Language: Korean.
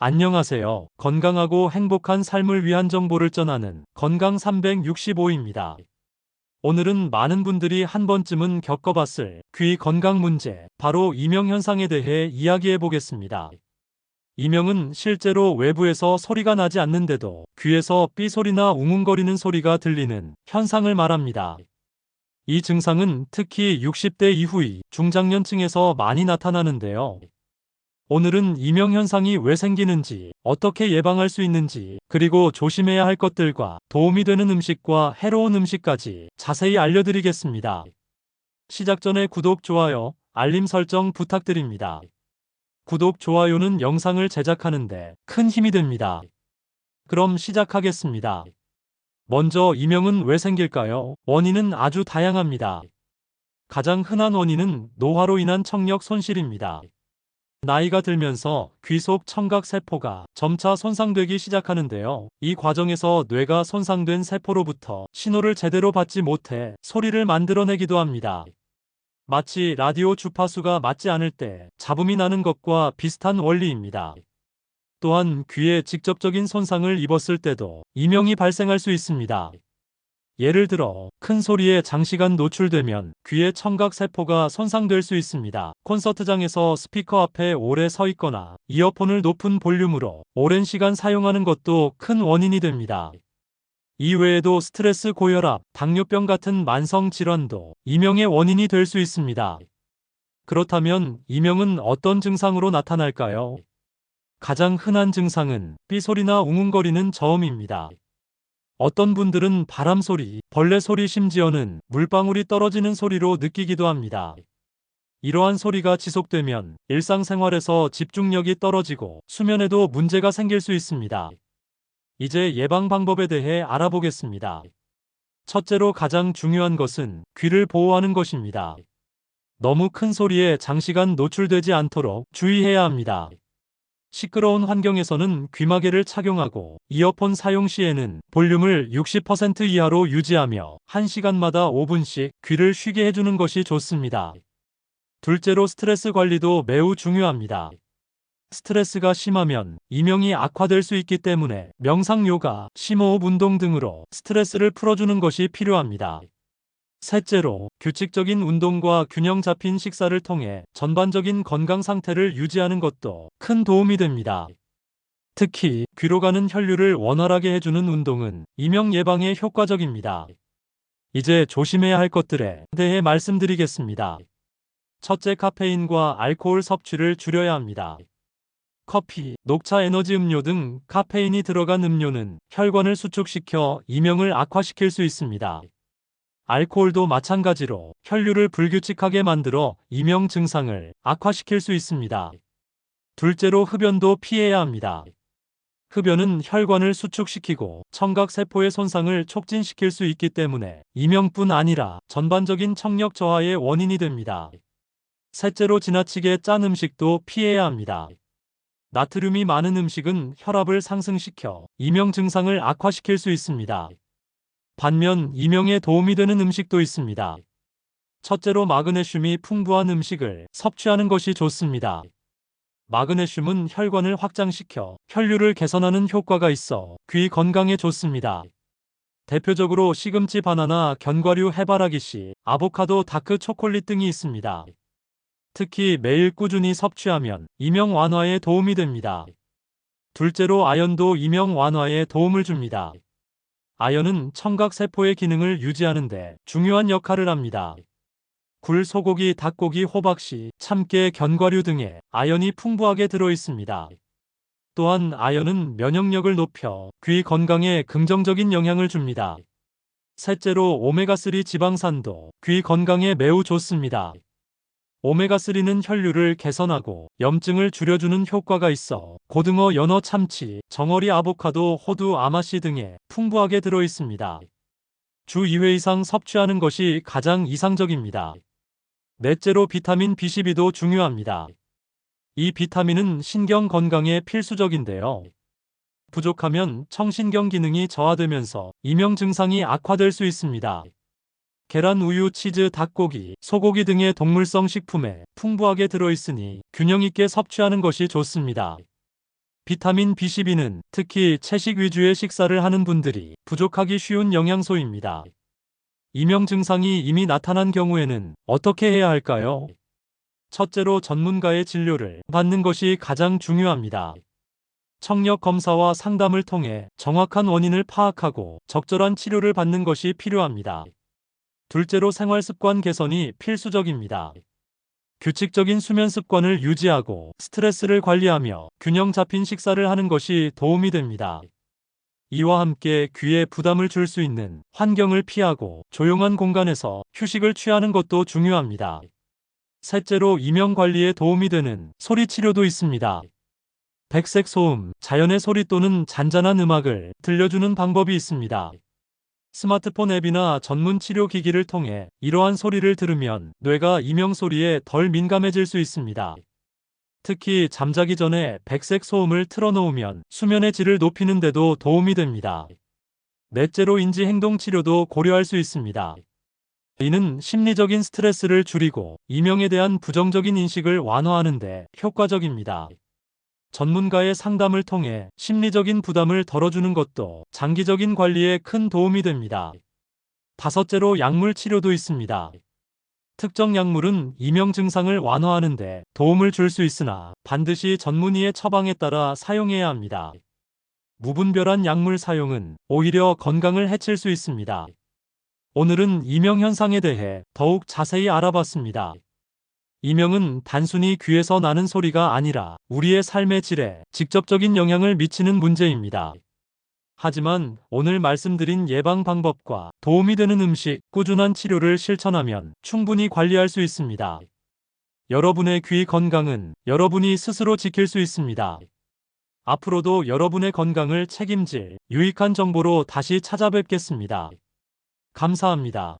안녕하세요. 건강하고 행복한 삶을 위한 정보를 전하는 건강 365입니다. 오늘은 많은 분들이 한 번쯤은 겪어봤을 귀 건강 문제, 바로 이명현상에 대해 이야기해 보겠습니다. 이명은 실제로 외부에서 소리가 나지 않는데도 귀에서 삐소리나 웅웅거리는 소리가 들리는 현상을 말합니다. 이 증상은 특히 60대 이후의 중장년층에서 많이 나타나는데요. 오늘은 이명현상이 왜 생기는지, 어떻게 예방할 수 있는지, 그리고 조심해야 할 것들과 도움이 되는 음식과 해로운 음식까지 자세히 알려드리겠습니다. 시작 전에 구독, 좋아요, 알림 설정 부탁드립니다. 구독, 좋아요는 영상을 제작하는데 큰 힘이 됩니다. 그럼 시작하겠습니다. 먼저 이명은 왜 생길까요? 원인은 아주 다양합니다. 가장 흔한 원인은 노화로 인한 청력 손실입니다. 나이가 들면서 귀 속 청각세포가 점차 손상되기 시작하는데요. 이 과정에서 뇌가 손상된 세포로부터 신호를 제대로 받지 못해 소리를 만들어내기도 합니다. 마치 라디오 주파수가 맞지 않을 때 잡음이 나는 것과 비슷한 원리입니다. 또한 귀에 직접적인 손상을 입었을 때도 이명이 발생할 수 있습니다. 예를 들어 큰 소리에 장시간 노출되면 귀의 청각세포가 손상될 수 있습니다. 콘서트장에서 스피커 앞에 오래 서 있거나 이어폰을 높은 볼륨으로 오랜 시간 사용하는 것도 큰 원인이 됩니다. 이외에도 스트레스, 고혈압, 당뇨병 같은 만성 질환도 이명의 원인이 될 수 있습니다. 그렇다면 이명은 어떤 증상으로 나타날까요? 가장 흔한 증상은 삐소리나 웅웅거리는 저음입니다. 어떤 분들은 바람 소리, 벌레 소리, 심지어는 물방울이 떨어지는 소리로 느끼기도 합니다. 이러한 소리가 지속되면 일상생활에서 집중력이 떨어지고 수면에도 문제가 생길 수 있습니다. 이제 예방 방법에 대해 알아보겠습니다. 첫째로 가장 중요한 것은 귀를 보호하는 것입니다. 너무 큰 소리에 장시간 노출되지 않도록 주의해야 합니다. 시끄러운 환경에서는 귀마개를 착용하고 이어폰 사용 시에는 볼륨을 60% 이하로 유지하며 1시간마다 5분씩 귀를 쉬게 해주는 것이 좋습니다. 둘째로 스트레스 관리도 매우 중요합니다. 스트레스가 심하면 이명이 악화될 수 있기 때문에 명상, 요가, 심호흡 운동 등으로 스트레스를 풀어주는 것이 필요합니다. 셋째로 규칙적인 운동과 균형 잡힌 식사를 통해 전반적인 건강 상태를 유지하는 것도 큰 도움이 됩니다. 특히 귀로 가는 혈류를 원활하게 해주는 운동은 이명 예방에 효과적입니다. 이제 조심해야 할 것들에 대해 말씀드리겠습니다. 첫째, 카페인과 알코올 섭취를 줄여야 합니다. 커피, 녹차, 에너지 음료 등 카페인이 들어간 음료는 혈관을 수축시켜 이명을 악화시킬 수 있습니다. 알코올도 마찬가지로 혈류를 불규칙하게 만들어 이명 증상을 악화시킬 수 있습니다. 둘째로 흡연도 피해야 합니다. 흡연은 혈관을 수축시키고 청각세포의 손상을 촉진시킬 수 있기 때문에 이명뿐 아니라 전반적인 청력 저하의 원인이 됩니다. 셋째로 지나치게 짠 음식도 피해야 합니다. 나트륨이 많은 음식은 혈압을 상승시켜 이명 증상을 악화시킬 수 있습니다. 반면 이명에 도움이 되는 음식도 있습니다. 첫째로 마그네슘이 풍부한 음식을 섭취하는 것이 좋습니다. 마그네슘은 혈관을 확장시켜 혈류를 개선하는 효과가 있어 귀 건강에 좋습니다. 대표적으로 시금치, 바나나, 견과류, 해바라기씨, 아보카도, 다크 초콜릿 등이 있습니다. 특히 매일 꾸준히 섭취하면 이명 완화에 도움이 됩니다. 둘째로 아연도 이명 완화에 도움을 줍니다. 아연은 청각세포의 기능을 유지하는 데 중요한 역할을 합니다. 굴, 소고기, 닭고기, 호박씨, 참깨, 견과류 등에 아연이 풍부하게 들어있습니다. 또한 아연은 면역력을 높여 귀 건강에 긍정적인 영향을 줍니다. 셋째로 오메가3 지방산도 귀 건강에 매우 좋습니다. 오메가3는 혈류를 개선하고 염증을 줄여주는 효과가 있어 고등어, 연어, 참치, 정어리, 아보카도, 호두, 아마씨 등에 풍부하게 들어있습니다. 주 2회 이상 섭취하는 것이 가장 이상적입니다. 넷째로 비타민 B12도 중요합니다. 이 비타민은 신경 건강에 필수적인데요. 부족하면 청신경 기능이 저하되면서 이명 증상이 악화될 수 있습니다. 계란, 우유, 치즈, 닭고기, 소고기 등의 동물성 식품에 풍부하게 들어있으니 균형 있게 섭취하는 것이 좋습니다. 비타민 B12는 특히 채식 위주의 식사를 하는 분들이 부족하기 쉬운 영양소입니다. 이명 증상이 이미 나타난 경우에는 어떻게 해야 할까요? 첫째로 전문가의 진료를 받는 것이 가장 중요합니다. 청력 검사와 상담을 통해 정확한 원인을 파악하고 적절한 치료를 받는 것이 필요합니다. 둘째로 생활 습관 개선이 필수적입니다. 규칙적인 수면 습관을 유지하고 스트레스를 관리하며 균형 잡힌 식사를 하는 것이 도움이 됩니다. 이와 함께 귀에 부담을 줄 수 있는 환경을 피하고 조용한 공간에서 휴식을 취하는 것도 중요합니다. 셋째로 이명 관리에 도움이 되는 소리 치료도 있습니다. 백색 소음, 자연의 소리 또는 잔잔한 음악을 들려주는 방법이 있습니다. 스마트폰 앱이나 전문 치료 기기를 통해 이러한 소리를 들으면 뇌가 이명 소리에 덜 민감해질 수 있습니다. 특히 잠자기 전에 백색 소음을 틀어놓으면 수면의 질을 높이는 데도 도움이 됩니다. 넷째로 인지 행동 치료도 고려할 수 있습니다. 이는 심리적인 스트레스를 줄이고 이명에 대한 부정적인 인식을 완화하는 데 효과적입니다. 전문가의 상담을 통해 심리적인 부담을 덜어주는 것도 장기적인 관리에 큰 도움이 됩니다. 다섯째로 약물 치료도 있습니다. 특정 약물은 이명 증상을 완화하는 데 도움을 줄 수 있으나 반드시 전문의의 처방에 따라 사용해야 합니다. 무분별한 약물 사용은 오히려 건강을 해칠 수 있습니다. 오늘은 이명 현상에 대해 더욱 자세히 알아봤습니다. 이명은 단순히 귀에서 나는 소리가 아니라 우리의 삶의 질에 직접적인 영향을 미치는 문제입니다. 하지만 오늘 말씀드린 예방 방법과 도움이 되는 음식, 꾸준한 치료를 실천하면 충분히 관리할 수 있습니다. 여러분의 귀 건강은 여러분이 스스로 지킬 수 있습니다. 앞으로도 여러분의 건강을 책임질 유익한 정보로 다시 찾아뵙겠습니다. 감사합니다.